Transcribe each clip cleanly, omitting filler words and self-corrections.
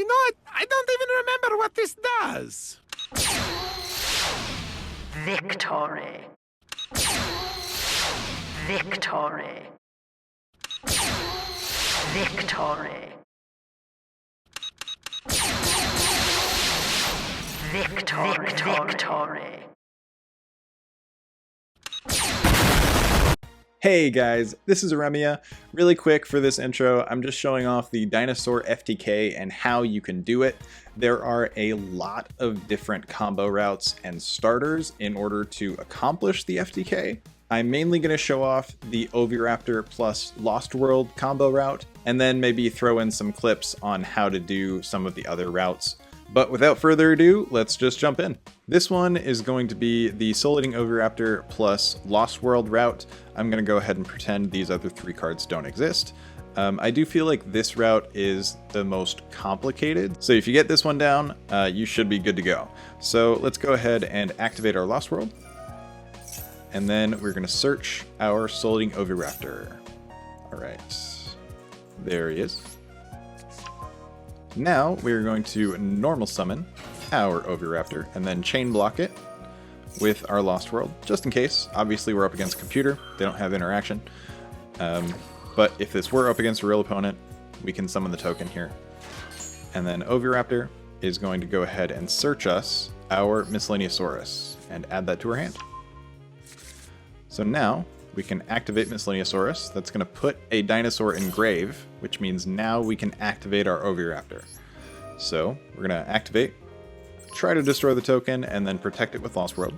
You know what? I don't even remember what this does. Victory. Victory. Victory. Victory. Victory. Hey guys, this is Aremia. Really quick for this intro, I'm just showing off the Dinosaur FTK and how you can do it. There are a lot of different combo routes and starters in order to accomplish the FTK. I'm mainly going to show off the Oviraptor plus Lost World combo route, and then maybe throw in some clips on how to do some of the other routes. But without further ado, let's just jump in. This one is going to be the Souleating Oviraptor plus Lost World route. I'm going to go ahead and pretend these other three cards don't exist. I do feel like this route is the most complicated, so if you get this one down, you should be good to go. So let's go ahead and activate our Lost World, and then we're going to search our Souleating Oviraptor. Alright, there he is. Now we're going to normal summon our Oviraptor and then chain block it with our Lost World, just in case. Obviously we're up against a computer, they don't have interaction. But if this were up against a real opponent, we can summon the token here. And then Oviraptor is going to go ahead and search us our Miscellaneousaurus and add that to our hand. So now we can activate Miscellaneousaurus. That's going to put a dinosaur in grave, which means now we can activate our Oviraptor. So we're going to activate, try to destroy the token, and then protect it with Lost World.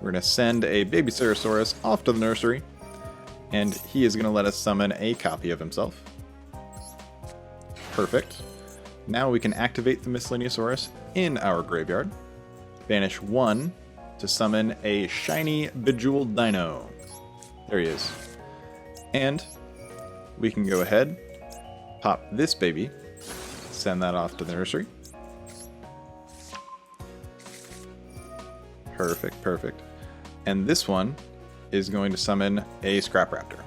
We're going to send a Babyceresaurus off to the nursery, and he is going to let us summon a copy of himself. Perfect. Now we can activate the Miscellaneousaurus in our graveyard. Banish one to summon a shiny Bejeweled Dino. There he is. And we can go ahead, pop this baby, send that off to the nursery. Perfect, perfect. And this one is going to summon a Scrap Raptor.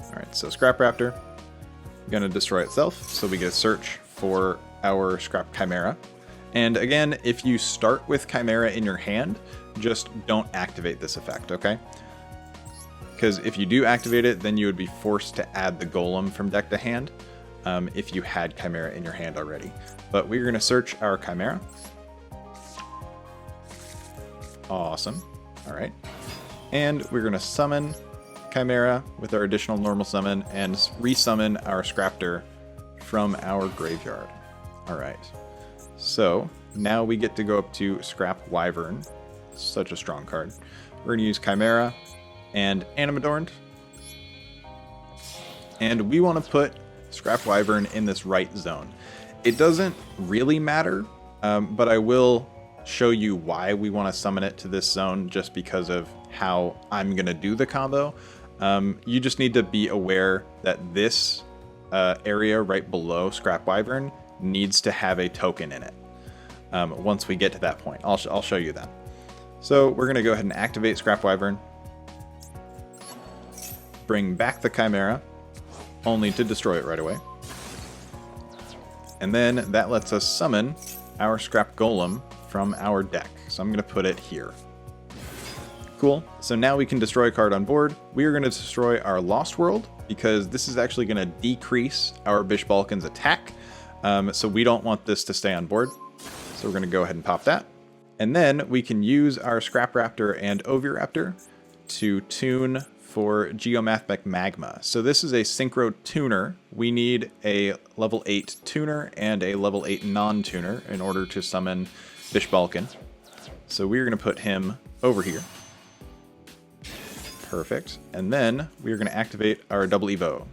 Alright, so Scrap Raptor, going to destroy itself, so we get a search for our Scrap Chimera. And again, if you start with Chimera in your hand, just don't activate this effect, okay? Because if you do activate it, then you would be forced to add the Golem from deck to hand if you had Chimera in your hand already. But we're going to search our Chimera. Awesome. Alright. And we're going to summon Chimera with our additional normal summon and resummon our Scraptor from our graveyard. Alright. So now we get to go up to Scrap Wyvern. Such a strong card. We're going to use Chimera and Animadorned. And we want to put Scrap Wyvern in this right zone. It doesn't really matter, but I will show you why we want to summon it to this zone just because of how I'm going to do the combo. You just need to be aware that this area right below Scrap Wyvern needs to have a token in it. Once we get to that point, I'll show you that. So we're going to go ahead and activate Scrap Wyvern, bring back the Chimera, only to destroy it right away. And then that lets us summon our Scrap Golem from our deck. So I'm going to put it here. Cool. So now we can destroy a card on board. We are going to destroy our Lost World because this is actually going to decrease our Bishbaalkin's attack. So we don't want this to stay on board. So we're going to go ahead and pop that. And then we can use our Scrap Raptor and Oviraptor to tune for Geomathmech Magma. So this is a Synchro Tuner. We need a level 8 Tuner and a level 8 non-tuner in order to summon Bishbaalkin. So we're going to put him over here. Perfect. And then we're going to activate our double Evo.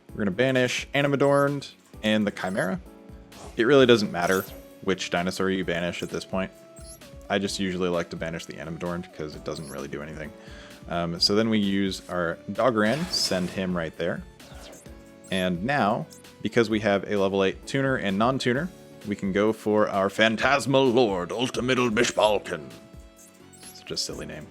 We're going to banish Animadorned and the Chimera. It really doesn't matter which dinosaur you banish at this point. I just usually like to banish the Animadorned because it doesn't really do anything. So then we use our Dogoran, send him right there. And now, because we have a level 8 tuner and non-tuner, we can go for our Phantasmalord Ultimitl Bishbaalkin. Such a silly name.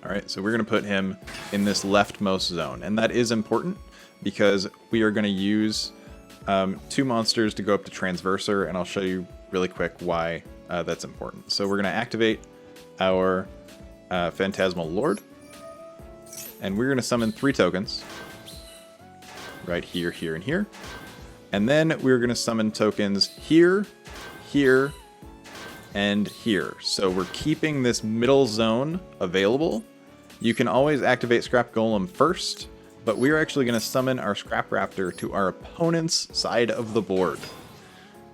Alright, so we're going to put him in this leftmost zone, and that is important because we are going to use 2 monsters to go up to Transverser, and I'll show you really quick why that's important. So we're going to activate our Phantasmal Lord, and we're going to summon 3 tokens right here, here, and here. And then we're going to summon tokens here, here, and here. So we're keeping this middle zone available. You can always activate Scrap Golem first, but we're actually going to summon our Scrap Raptor to our opponent's side of the board.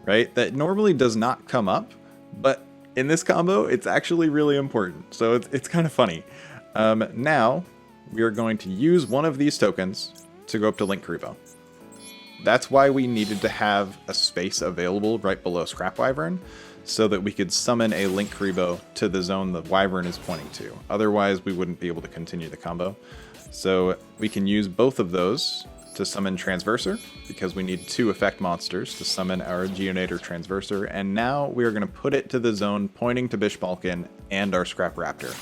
Right? That normally does not come up, but in this combo, it's actually really important. So it's kind of funny. Now, we are going to use one of these tokens to go up to Linkuriboh. That's why we needed to have a space available right below Scrap Wyvern, so that we could summon a Linkuriboh to the zone the Wyvern is pointing to. Otherwise, we wouldn't be able to continue the combo. So we can use both of those to summon Transverser, because we need 2 effect monsters to summon our Geonator Transverser, and now we are going to put it to the zone pointing to Bishbaalkin and our Scrap Raptor.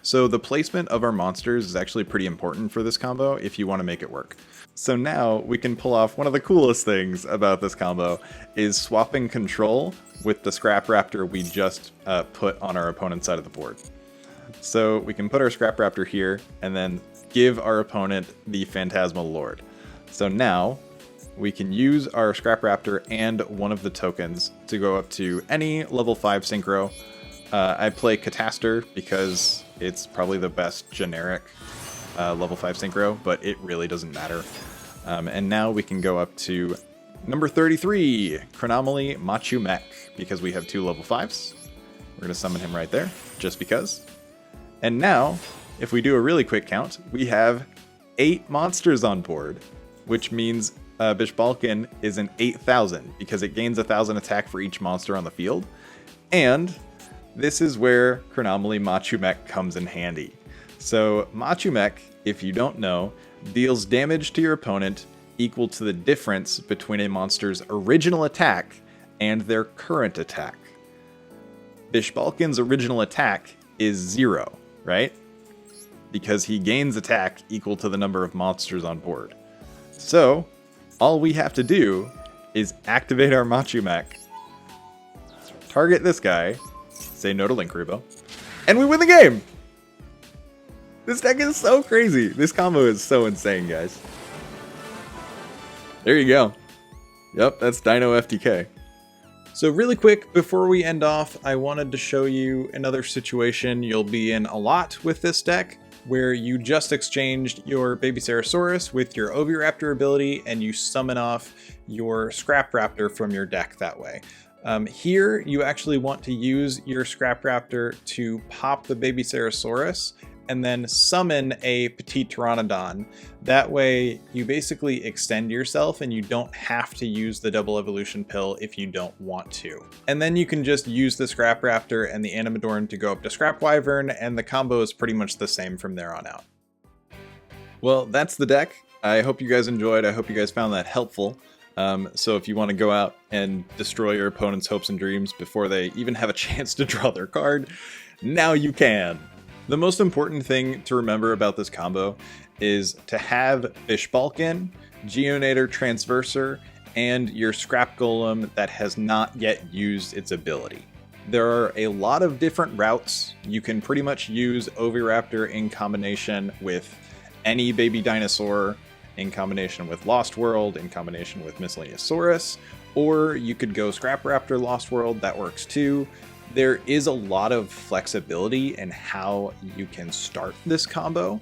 So the placement of our monsters is actually pretty important for this combo if you want to make it work. So now we can pull off one of the coolest things about this combo, is swapping control with the Scrap Raptor we just put on our opponent's side of the board. So we can put our Scrap Raptor here and then give our opponent the Phantasmal Lord. So now we can use our Scrap Raptor and one of the tokens to go up to any level 5 synchro. I play Catastor because it's probably the best generic level 5 synchro, but it really doesn't matter. And now we can go up to number 33, Chronomaly Machumech, because we have 2 level 5s. We're going to summon him right there, just because. And now, if we do a really quick count, we have 8 monsters on board, which means Bishbaalkin is an 8,000, because it gains 1,000 attack for each monster on the field. And this is where Chronomaly Machumech comes in handy. So Machumech, if you don't know, deals damage to your opponent equal to the difference between a monster's original attack and their current attack. Bishbaalkin's original attack is 0, right? Because he gains attack equal to the number of monsters on board. So, all we have to do is activate our Machumech, target this guy, say no to Linkuriboh, and we win the game! This deck is so crazy. This combo is so insane, guys. There you go. Yep, that's Dino FTK. So really quick, before we end off, I wanted to show you another situation you'll be in a lot with this deck, where you just exchanged your Babyceresaurus with your Oviraptor ability, and you summon off your Scrap Raptor from your deck that way. Here, you actually want to use your Scrap Raptor to pop the Babyceresaurus, and then summon a Petiteranodon. That way, you basically extend yourself and you don't have to use the double evolution pill if you don't want to. And then you can just use the Scrap Raptor and the Animadorn to go up to Scrap Wyvern, and the combo is pretty much the same from there on out. Well, that's the deck. I hope you guys enjoyed. I hope you guys found that helpful. So if you want to go out and destroy your opponent's hopes and dreams before they even have a chance to draw their card, now you can. The most important thing to remember about this combo is to have Bishbaalkin, Geonator Transverser, and your Scrap Golem that has not yet used its ability. There are a lot of different routes. You can pretty much use Oviraptor in combination with any baby dinosaur, in combination with Lost World, in combination with Miscellaneousaurus, or you could go Scrap Raptor Lost World, that works too. There is a lot of flexibility in how you can start this combo,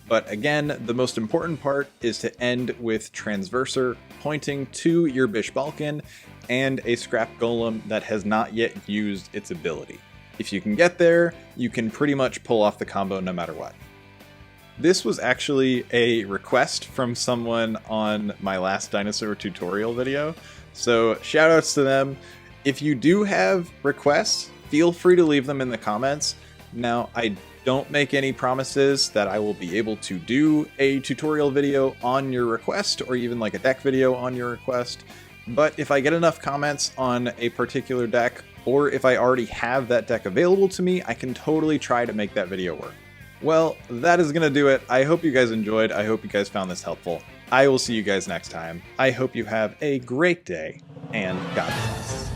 but again, the most important part is to end with Transverser pointing to your Bishbaalkin and a Scrap Golem that has not yet used its ability. If you can get there, you can pretty much pull off the combo no matter what. This was actually a request from someone on my last dinosaur tutorial video, so shoutouts to them. If you do have requests, feel free to leave them in the comments. Now, I don't make any promises that I will be able to do a tutorial video on your request, or even like a deck video on your request, but if I get enough comments on a particular deck, or if I already have that deck available to me, I can totally try to make that video work. Well, that is going to do it. I hope you guys enjoyed. I hope you guys found this helpful. I will see you guys next time. I hope you have a great day, and God bless.